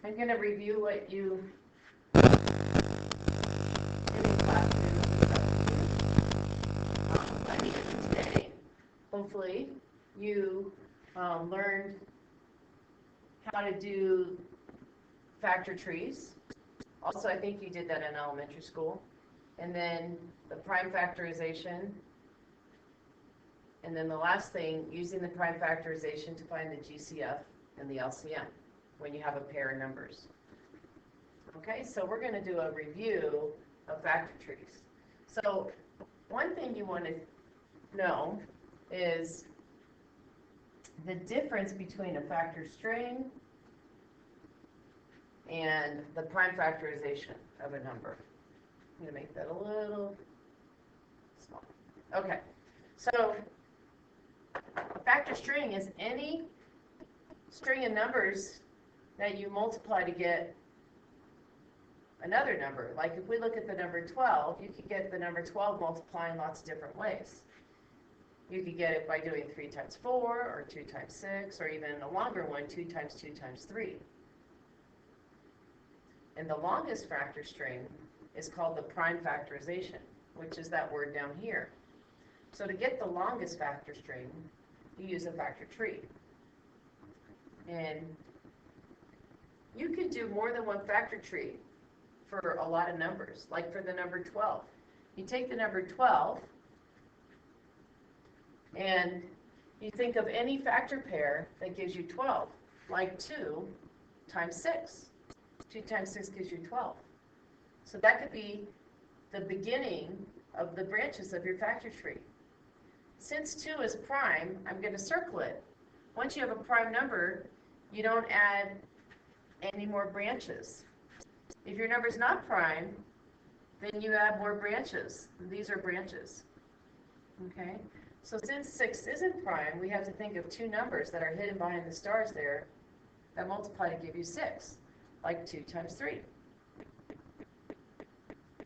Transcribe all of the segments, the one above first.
I'm going to review what you did in class by the end of today. Hopefully, you learned how to do factor trees. Also, I think you did that in elementary school. And then the prime factorization. And then the last thing, using the prime factorization to find the GCF and the LCM when you have a pair of numbers. Okay, so we're going to do a review of factor trees. So one thing you want to know is the difference between a factor string and the prime factorization of a number. I'm going to make that a little small. Okay, so a factor string is any string of numbers that you multiply to get another number. Like if we look at the number 12, you could get the number 12 multiplying lots of different ways. You could get it by doing 3 times 4, or 2 times 6, or even a longer one, 2 times 2 times 3. And the longest factor string is called the prime factorization, which is that word down here. So to get the longest factor string, you use a factor tree. And you could do more than one factor tree for a lot of numbers, like for the number 12. You take the number 12, and you think of any factor pair that gives you 12, like 2 times 6. 2 times 6 gives you 12. So that could be the beginning of the branches of your factor tree. Since 2 is prime, I'm going to circle it. Once you have a prime number, you don't add any more branches. If your number is not prime, then you add more branches. These are branches. Okay? So since 6 isn't prime, we have to think of 2 numbers that are hidden behind the stars there that multiply to give you 6, like 2 times 3.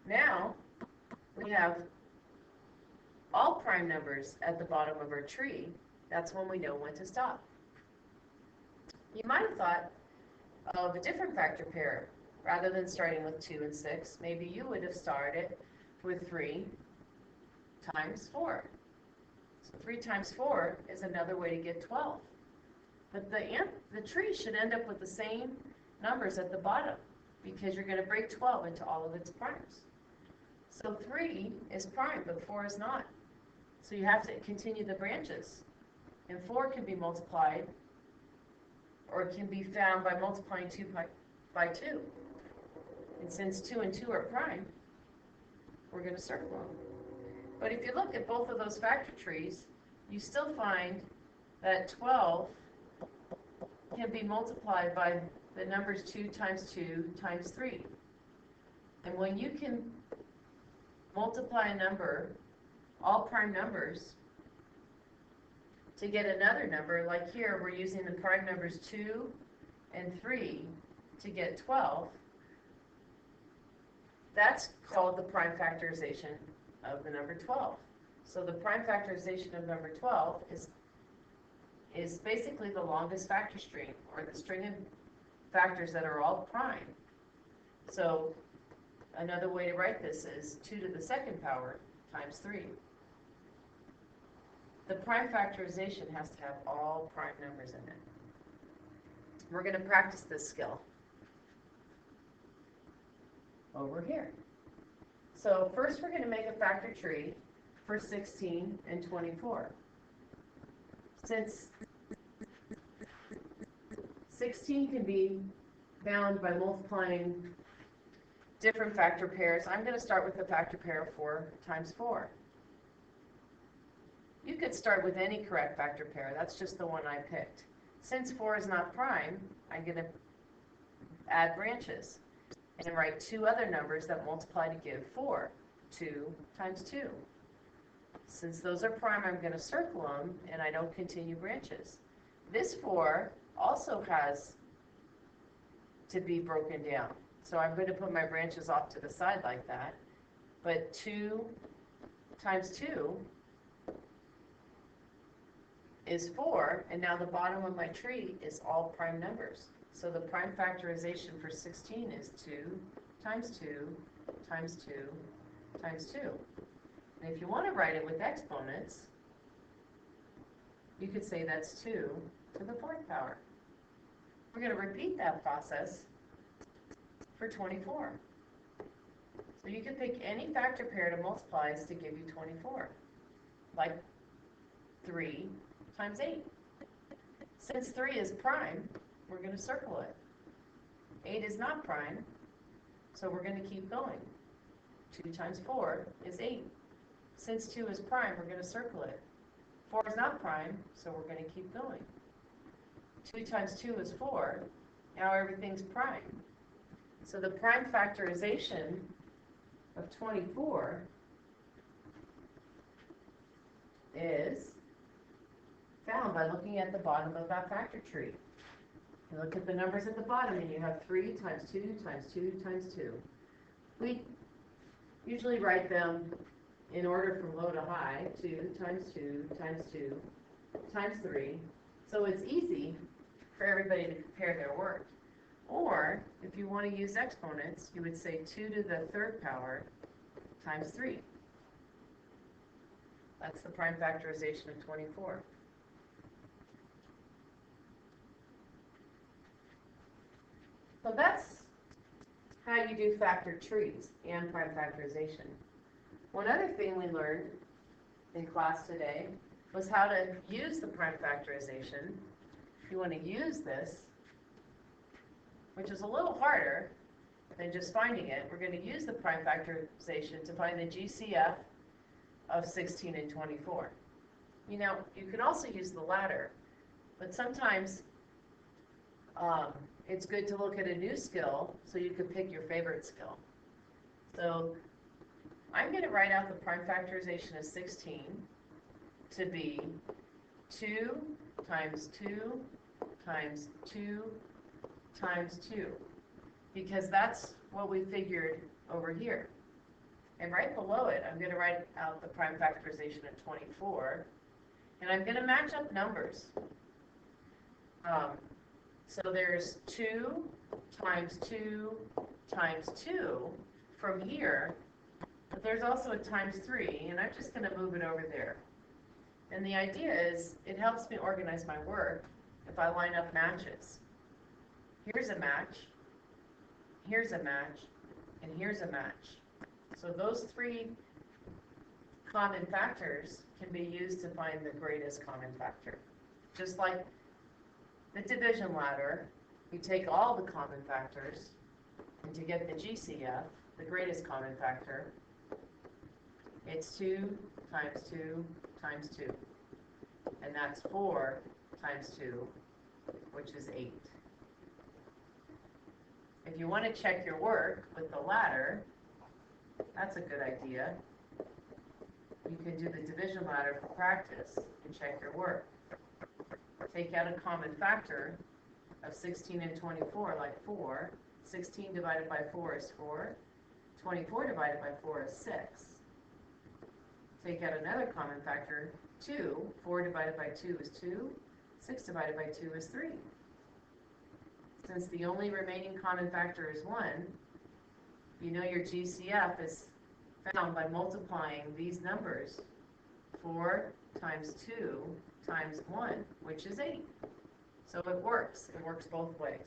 Now, we have all prime numbers at the bottom of our tree. That's when we know when to stop. You might have thought of a different factor pair. Rather than starting with 2 and 6, maybe you would have started with 3 times 4. So 3 times 4 is another way to get 12. But the tree should end up with the same numbers at the bottom, because you're going to break 12 into all of its primes. So 3 is prime, but 4 is not. So you have to continue the branches. And 4 can be multiplied, or it can be found by multiplying 2 by 2. And since 2 and 2 are prime, we're going to circle them. But if you look at both of those factor trees, you still find that 12 can be multiplied by the numbers 2 times 2 times 3. And when you can multiply a number, all prime numbers, to get another number, like here we're using the prime numbers 2 and 3 to get 12, that's called the prime factorization of the number 12. So the prime factorization of number 12 is basically the longest factor string, or the string of factors that are all prime. So another way to write this is 2 to the second power times 3. The prime factorization has to have all prime numbers in it. We're going to practice this skill over here. So first we're going to make a factor tree for 16 and 24. Since 16 can be found by multiplying different factor pairs, I'm going to start with the factor pair of 4 times 4. You could start with any correct factor pair. That's just the one I picked. Since 4 is not prime, I'm going to add branches and write 2 other numbers that multiply to give 4. 2 times 2. Since those are prime, I'm going to circle them, and I don't continue branches. This 4 also has to be broken down. So I'm going to put my branches off to the side like that. But 2 times 2 is 4, and now the bottom of my tree is all prime numbers. So the prime factorization for 16 is 2 times 2 times 2 times 2. And if you want to write it with exponents, you could say that's 2 to the 4th power. We're going to repeat that process for 24. So you can pick any factor pair to multiply to give you 24, like 3 times 8. Since 3 is prime, we're going to circle it. 8 is not prime, so we're going to keep going. 2 times 4 is 8. Since 2 is prime, we're going to circle it. 4 is not prime, so we're going to keep going. 2 times 2 is 4. Now everything's prime. So the prime factorization of 24 is found by looking at the bottom of that factor tree. You look at the numbers at the bottom and you have 3 times 2 times 2 times 2. We usually write them in order from low to high, 2 times 2 times 2 times 3. So it's easy for everybody to compare their work. Or, if you want to use exponents, you would say 2 to the 3rd power times 3. That's the prime factorization of 24. So that's how you do factor trees and prime factorization. One other thing we learned in class today was how to use the prime factorization. If you want to use this, which is a little harder than just finding it, we're going to use the prime factorization to find the GCF of 16 and 24. You know, you can also use the ladder, but sometimes it's good to look at a new skill so you can pick your favorite skill. So I'm going to write out the prime factorization of 16 to be 2 times 2 times 2 times 2, because that's what we figured over here. And right below it, I'm going to write out the prime factorization of 24, and I'm going to match up numbers. So there's 2 times 2 times 2 from here, but there's also a times 3, and I'm just going to move it over there. And the idea is it helps me organize my work if I line up matches. Here's a match, here's a match, and here's a match. So those 3 common factors can be used to find the greatest common factor. Just like the division ladder, you take all the common factors, and to get the GCF, the greatest common factor, it's 2 times 2 times 2. And that's 4 times 2, which is 8. If you want to check your work with the ladder, that's a good idea. You can do the division ladder for practice and check your work. Take out a common factor of 16 and 24, like 4. 16 divided by 4 is 4. 24 divided by 4 is 6. Take out another common factor, 2. 4 divided by 2 is 2. 6 divided by 2 is 3. Since the only remaining common factor is 1, you know your GCF is found by multiplying these numbers. 4 times 2 times 1, which is 8. So it works. It works both ways.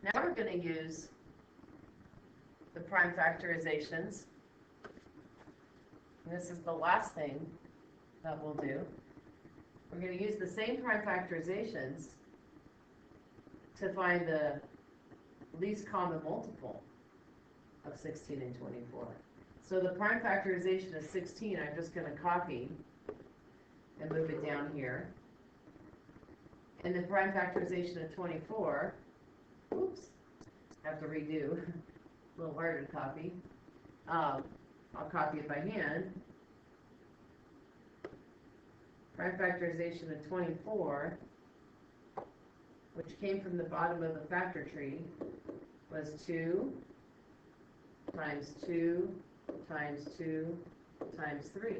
Now we're going to use the prime factorizations. And this is the last thing that we'll do. We're going to use the same prime factorizations to find the least common multiple of 16 and 24. So the prime factorization of 16, I'm just going to copy and move it down here. And the prime factorization of 24, oops, have to redo, a little harder to copy. I'll copy it by hand. Prime factorization of 24, which came from the bottom of the factor tree, was 2 times 2 times 2 times 3.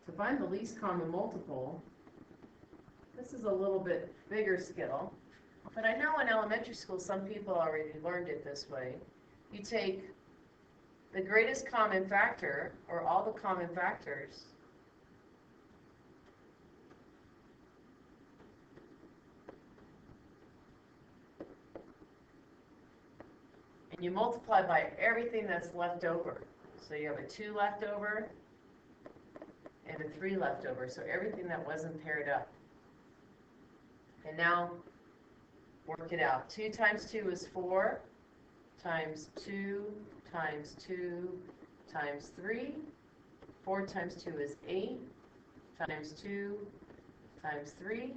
To find the least common multiple, This is a little bit bigger skill, but I know in elementary school some people already learned it this way. You take the greatest common factor, or all the common factors, and you multiply by everything that's left over. So you have a 2 left over and a 3 left over, so everything that wasn't paired up. And now work it out. 2 times 2 is 4, times 2 times 2 times 3. 4 times 2 is 8, times 2 times 3.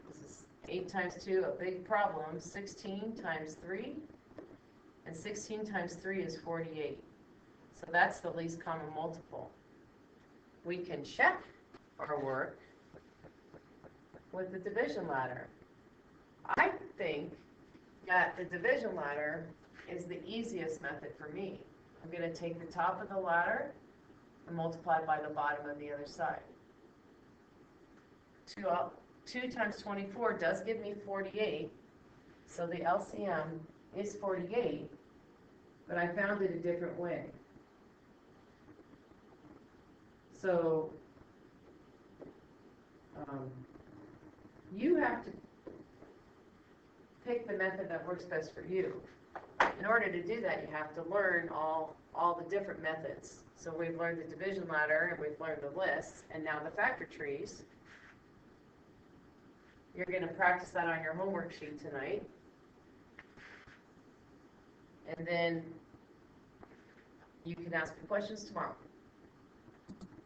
This is 8 times 2, a big problem. 16 times 3. And 16 times 3 is 48. So that's the least common multiple. We can check our work with the division ladder. I think that the division ladder is the easiest method for me. I'm going to take the top of the ladder and multiply by the bottom of the other side. 2 times 24 does give me 48, so the LCM is 48, but I found it a different way. So you have to pick the method that works best for you. In order to do that, you have to learn all the different methods. So we've learned the division ladder, and we've learned the lists, and now the factor trees. You're going to practice that on your homework sheet tonight. And then you can ask me questions tomorrow.